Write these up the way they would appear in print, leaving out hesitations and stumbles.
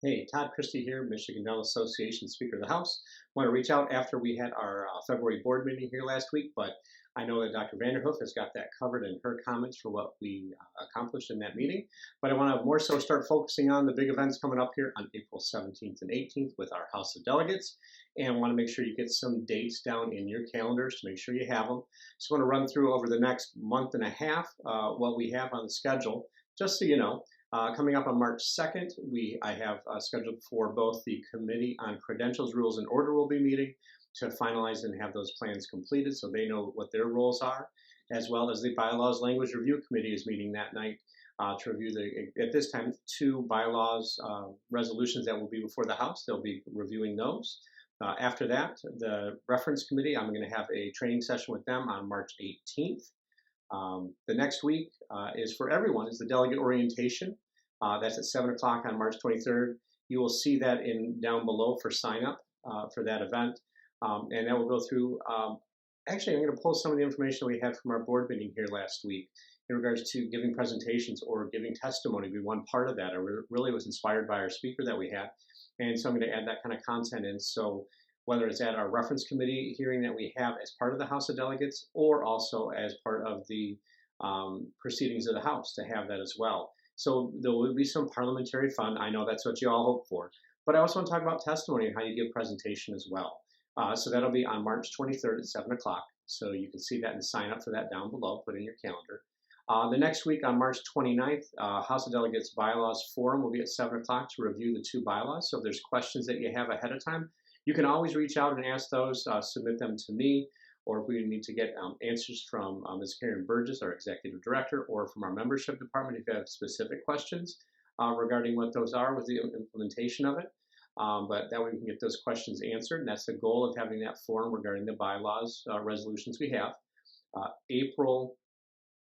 Hey, Todd Christie here, Michigan Dental Association Speaker of the House. Want to reach out after we had our February board meeting here last week, but I know that Dr. Vanderhoof has got that covered in her comments for what we accomplished in that meeting. But I want to more so start focusing on the big events coming up here on April 17th and 18th with our House of Delegates, and want to make sure you get some dates down in your calendars to make sure you have them. So I want to run through over the next month and a half what we have on the schedule, just so you know. Coming up on March 2nd, I have scheduled for both the Committee on Credentials, Rules, and Order will be meeting to finalize and have those plans completed so they know what their roles are, as well as the Bylaws Language Review Committee is meeting that night to review, at this time, two bylaws resolutions that will be before the House. They'll be reviewing those. After that, the Reference Committee, I'm going to have a training session with them on March 18th. The next week is for everyone, is the delegate orientation. That's at 7 o'clock on March 23rd. You will see that down below for sign up for that event. And that will go through, actually I'm going to pull some of the information we had from our board meeting here last week in regards to giving presentations or giving testimony. Be one part of that. I really was inspired by our speaker that we had. And so I'm going to add that kind of content in. So whether it's at our reference committee hearing that we have as part of the House of Delegates or also as part of the proceedings of the House to have that as well. So there will be some parliamentary fun. I know that's what you all hope for. But I also want to talk about testimony and how you give presentation as well. So that'll be on March 23rd at 7 o'clock. So you can see that and sign up for that down below. Put in your calendar. The next week on March 29th, House of Delegates Bylaws Forum will be at 7 o'clock to review the two bylaws. So if there's questions that you have ahead of time, you can always reach out and ask those, submit them to me, or if we need to get answers from Ms. Karen Burgess, our Executive Director, or from our membership department if you have specific questions regarding what those are with the implementation of it. But that way we can get those questions answered, and that's the goal of having that forum regarding the bylaws resolutions we have. April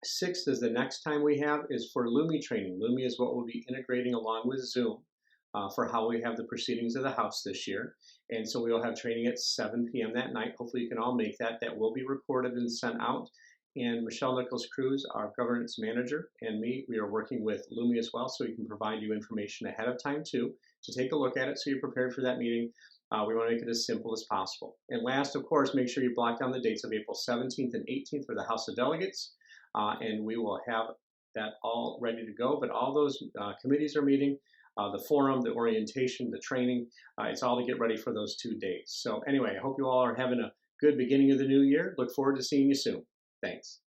6th is the next time we have is for LUMI training. LUMI is what we'll be integrating along with Zoom for how we have the proceedings of the House this year. And so we will have training at 7 p.m. that night. Hopefully you can all make that. That will be recorded and sent out. And Michelle Nichols-Cruz, our governance manager, and me, we are working with LUMI as well, so we can provide you information ahead of time too, to take a look at it so you're prepared for that meeting. We want to make it as simple as possible. And last, of course, make sure you block down the dates of April 17th and 18th for the House of Delegates. And we will have that all ready to go. But all those committees are meeting. The forum, the orientation, the training, it's all to get ready for those 2 days. So anyway, I hope you all are having a good beginning of the new year. Look forward to seeing you soon. Thanks.